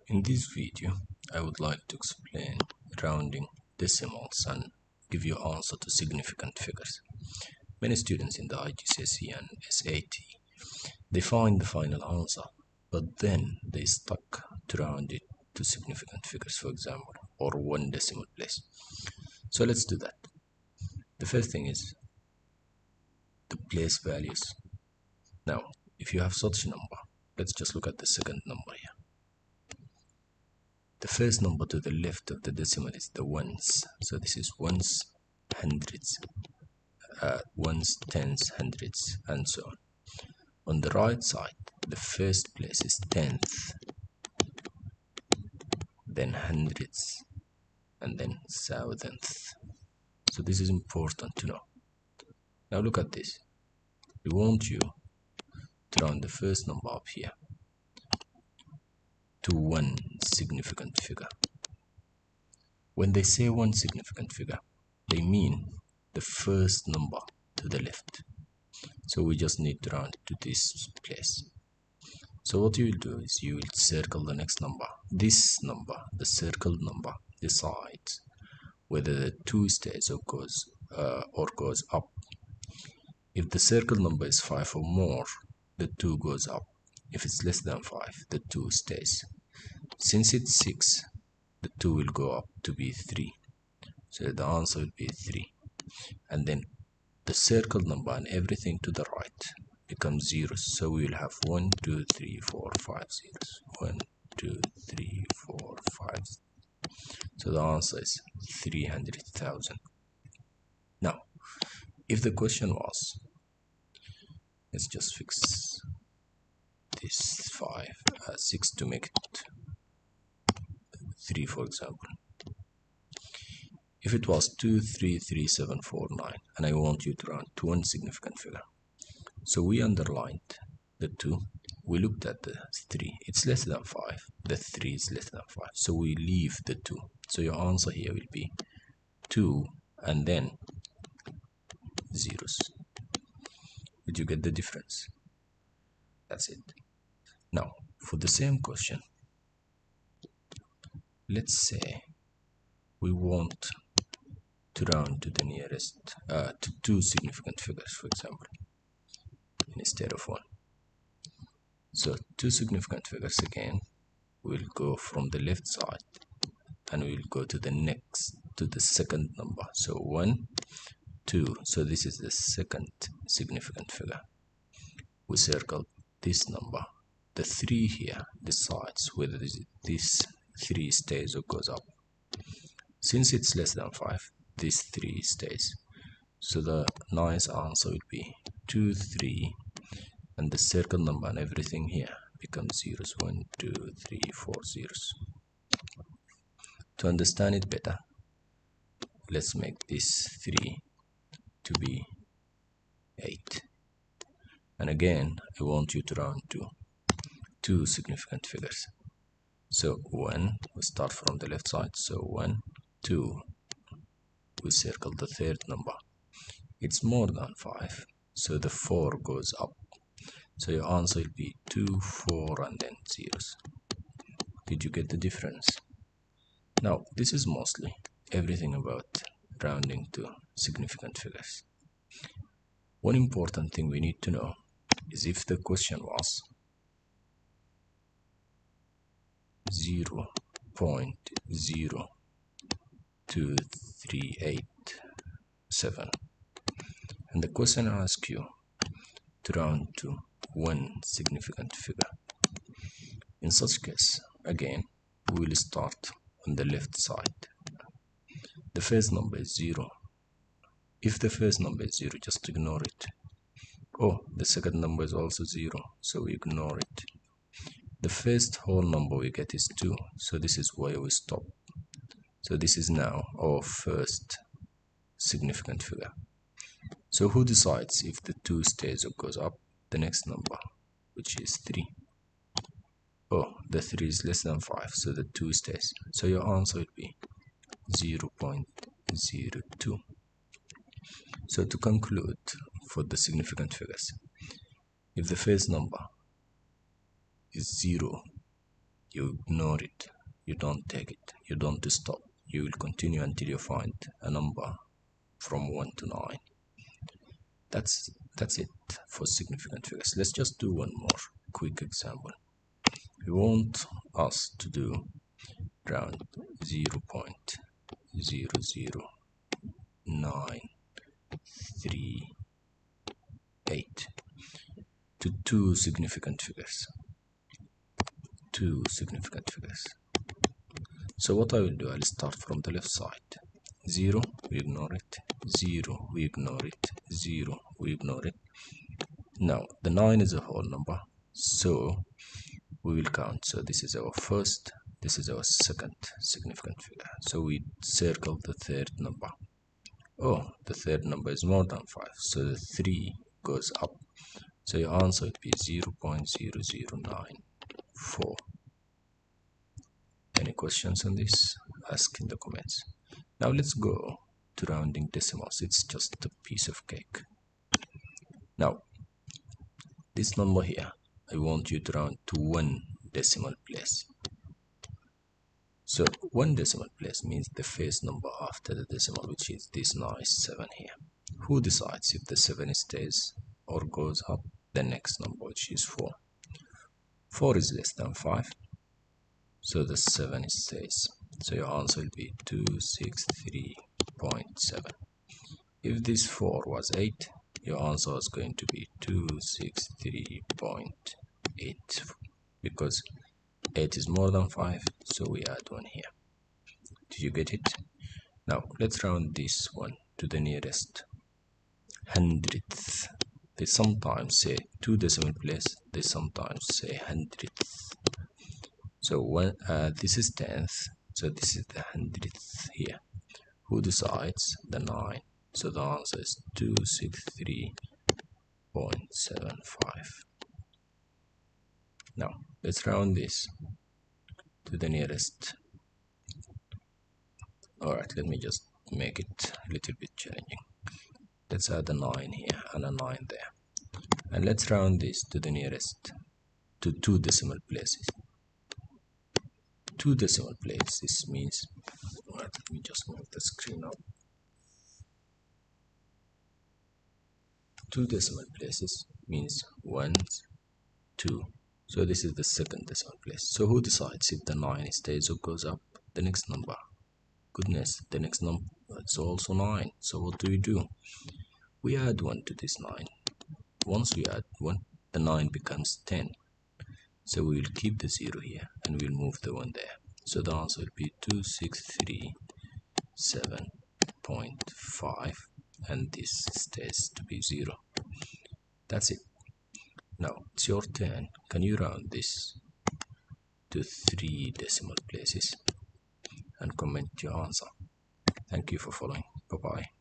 In this video, I would like to explain rounding decimals and give you answer to significant figures. Many students in the IGCSE and SAT, they find the final answer, but then they stuck to round it to significant figures, for example, or one decimal place. So let's do that. The first thing is the place values. Now, if you have such a number, let's just look at the second number here. The first number to the left of the decimal is the ones. So this is ones, hundreds, ones, tens, hundreds, and so on. On the right side, the first place is tenth, then hundreds, and then thousandth. So this is important to know. Now look at this. We want you to round the first number up here to one significant figure. When they say one significant figure, they mean the first number to the left. So we just need to round to this place. So what you will do is you will circle the next number. This number, the circled number, decides whether the 2 stays or goes up. If the circled number is 5 or more, the 2 goes up. If it's less than 5, the 2 stays. Since it's 6, the 2 will go up to be 3. So the answer will be 3. And then the circled number and everything to the right becomes zeros. So we will have 1, 2, 3, 4, 5 zeros. 1, 2, 3, 4, 5. So the answer is 300,000. Now, if the question was, let's just fix this 6 to make it 3, for example. If it was 2, 3, 3, 7, 4, 9, and I want you to round to one significant figure. So we underlined the 2, we looked at the 3, it's less than 5, the 3 is less than 5, so we leave the 2. So your answer here will be 2 and then zeros. Did you get the difference? That's it. Now, for the same question, let's say we want to round to the nearest, to 2 significant figures, for example, instead of 1. So 2 significant figures again, we'll go from the left side and we'll go to the second number. So 1, 2, so this is the second significant figure. We circle this number. The 3 here decides whether this 3 stays or goes up. Since it's less than 5, this 3 stays. So the nice answer would be 2, 3, and the circle number and everything here becomes zeros. 1, 2, 3, 4 zeros. To understand it better, let's make this 3 to be 8. And again, I want you to round to 2 significant figures. So 1, we start from the left side. So 1, 2, we circle the third number. It's more than 5, so the 4 goes up. So your answer will be 2, 4, and then zeros. Did you get the difference? Now, this is mostly everything about rounding to significant figures. One important thing we need to know is if the question was 0.02387 and the question asks you to round to one significant figure. In such case, again, we will start on the left side. The first number is 0. If the first number is 0, just ignore it. Oh, the second number is also 0, so we ignore it. The first whole number we get is 2, so this is where we stop. So this is now our first significant figure. So who decides if the 2 stays or goes up? The next number, which is 3. Oh, the 3 is less than 5, so the 2 stays. So your answer would be 0.02. So to conclude, for the significant figures, if the first number is 0, you ignore it, you don't take it, you don't stop. You will continue until you find a number from 1 to 9. That's it for significant figures. Let's just do one more quick example. We want us to do around 0.00938 to two significant figures. So what I will do, I'll start from the left side. 0, we ignore it. 0, we ignore it. 0, we ignore it. Now the 9 is a whole number, so we will count. So this is our first, this is our second significant figure. So we circle the third number. Oh, the third number is more than 5, so the 3 goes up. So your answer would be 0.0094. Any questions on this? Ask in the comments. Now let's go to rounding decimals. It's just a piece of cake. Now, this number here, I want you to round to 1 decimal place. So 1 decimal place means the first number after the decimal, which is this nice 7 here. Who decides if the 7 stays or goes up? The next number, which is 4. 4 is less than 5, so the 7 stays. So your answer will be 263.7. If this 4 was 8, your answer is going to be 263.8, because 8 is more than 5, so we add 1 here. Did you get it? Now let's round this one to the nearest hundredth. They sometimes say 2 decimal place, they sometimes say hundredth. So when this is 10th, so this is the hundredth here. Who decides? The 9. So the answer is 263.75. Now let's round this to the nearest. Alright, let me just make it a little bit challenging. Let's add a 9 here and a 9 there. And let's round this to the nearest, to 2 decimal places. 2 decimal places means, let me just move the screen up. 2 decimal places means 1, 2. So this is the second decimal place. So who decides if the 9 stays or goes up? The next number. Goodness, the next number is also 9. So what do? We add 1 to this 9. Once we add 1, the 9 becomes 10. So we will keep the 0 here and we'll move the 1 there. So the answer will be 263.7.5, and this stays to be 0. That's it. Now it's your turn. Can you round this to 3 decimal places and comment your answer? Thank you for following. Bye bye.